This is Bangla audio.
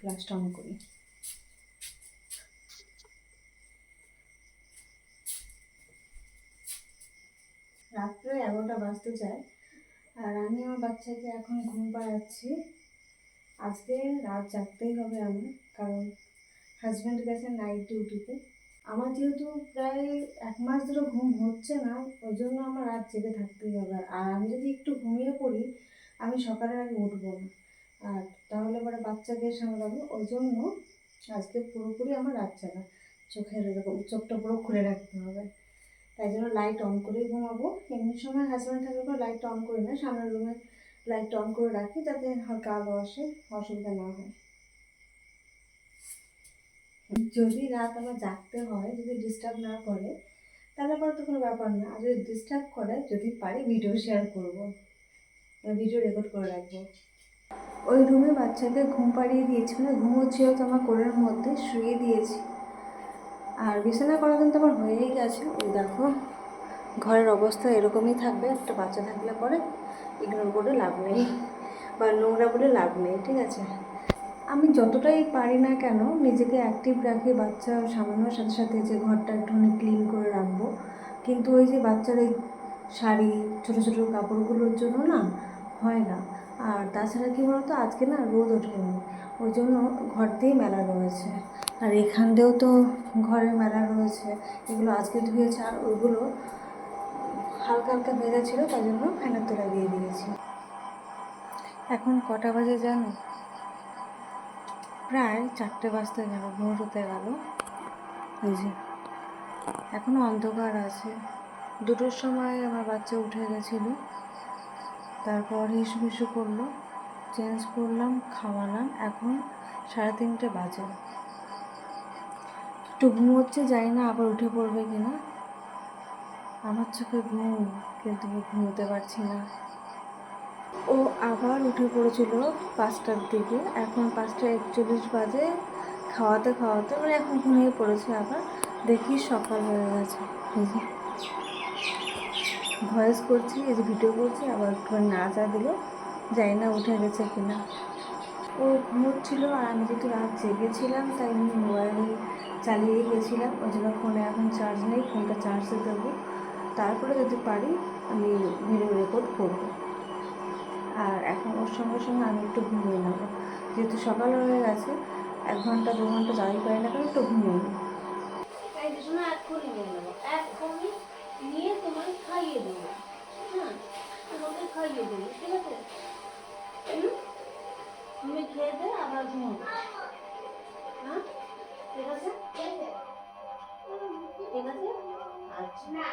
ফ্ল্যাশটা অন করি। রাত্রে 11টা বাজতে চায়, আর আমি আমার বাচ্চাকে এখন ঘুম পাড়াচ্ছি। আজকে রাত জাগতেই হবে আমার, কারণ হাজব্যান্ড গেছে নাইট ডিউটিতে। আমার যেহেতু প্রায় 1 মাস ধরে ঘুম হচ্ছে না, ওই জন্য আমার রাত জেগে থাকতেই হবে। আর আমি যদি একটু ঘুমিয়ে পড়ি, আমি সকালের আগে উঠবো না, আর তাহলে পরে বাচ্চাকে সামলাবো। ওই জন্য আজকে পুরোপুরি আমার রাত জাগা, চোখের এরকম চোখটা পুরো খুলে রাখতে হবে। তাই জন্য লাইট অন করেই ঘুমাবো। এমনি সময় হাজব্যান্ড থাকার পর লাইটটা অন করি না, সামনের রুমে লাইটটা অন করে রাখি যাতে হালকা আলো আসে, অসুবিধা না হয়। যদি রাত আমার জাগতে হয়, যদি ডিস্টার্ব না করে তাহলে পরে তো কোনো ব্যাপার না। আর যদি ডিস্টার্ব করে, যদি পারি ভিডিও শেয়ার করবো, ভিডিও রেকর্ড করে রাখবো। ওই রুমে বাচ্চাকে ঘুম পাড়িয়ে দিয়েছি, মানে ঘুমোচ্ছিল তো আমার কোলের মধ্যে শুয়ে দিয়েছি। আর বিছানা করা কিন্তু আমার হয়েই গেছে। ওই দেখো, ঘরের অবস্থা এরকমই থাকবে। একটা বাচ্চা থাকলে পরে ইগনোর করে লাভ নেই, বা নোংরা বলে লাভ নেই, ঠিক আছে? আমি যতটাই পারি না কেন নিজেকে অ্যাক্টিভ রাখি, বাচ্চা সামলানোর সাথে সাথে যে ঘরটা একটুখানি ক্লিন করে রাখবো, কিন্তু ওই যে বাচ্চার এই শাড়ি ছোটো ছোটো কাপড়গুলোর জন্য না হয় না। আর তাছাড়া কী বলতো, আজকে না রোদ ওঠেনি, ওই জন্য ঘর দিয়ে মেলা রয়েছে। আর এখান দিয়েও তো ঘরে মেলা রয়েছে, এগুলো আজকে ধুয়েছে। আর ওইগুলো হালকা হালকা ভেজা ছিল, তাই জন্য ফ্যানের তলায় দিয়ে দিয়েছি। এখন কটা বাজে জানো? প্রায় 4টে বাজতে গেল, ভোর হতে গেল। এই যে এখনও অন্ধকার আছে। 2টোর সময় আমার বাচ্চা উঠে গেছিলো, তারপর হিসু করলো, চেঞ্জ করলাম, খাওয়ালাম। এখন 3:30 বাজে। একটু ঘুমোচ্ছে, জানি না আবার উঠে পড়বে কিনা। আমার চোখে ঘুম, কিন্তু আমি ঘুমোতে পারছি না। ও আবার উঠে পড়েছিল 5টার দিকে, এখন 5টা 41 বাজে। খাওয়াতে খাওয়াতে মানে এখন ঘুমিয়ে পড়েছে। আবার দেখি সকাল হয়ে গেছে। এই যে ভয়েস করছি, এই যে ভিডিও করছি, আবার একটু নাচা দিল, জানি না উঠে গেছে কিনা। ও ঘুমোচ্ছিল, আর আমি যেহেতু রাত জেগেছিলাম তাই আমি মোবাইল চালিয়ে গেছিলাম। ওই জন্য ফোনে এখন চার্জ নেই, ফোনটা চার্জে দেবো, তারপরে যদি পারি আমি ভিডিও রেকর্ড করবো। আর এখন ওর সঙ্গে সঙ্গে আমি একটু ঘুমিয়ে নেবো, যেহেতু সকাল হয়ে গেছে। 1 ঘন্টা 2 ঘন্টা যাই পারি না কেন, একটু ঘুমিয়ে নেবো। এই যে শোনো, এক্ষুনি নিয়ে নেবো, এক্ষুনি নিয়ে তোমায় খাইয়ে দেবো। হ্যাঁ, তোমাকে খাইয়ে দেবো, ঠিক আছে? তুমি খেয়ে দে, আবার ঘুমাবো। হ্যাঁ, ঠিক আছে, ঠিক আছে, আচ্ছা।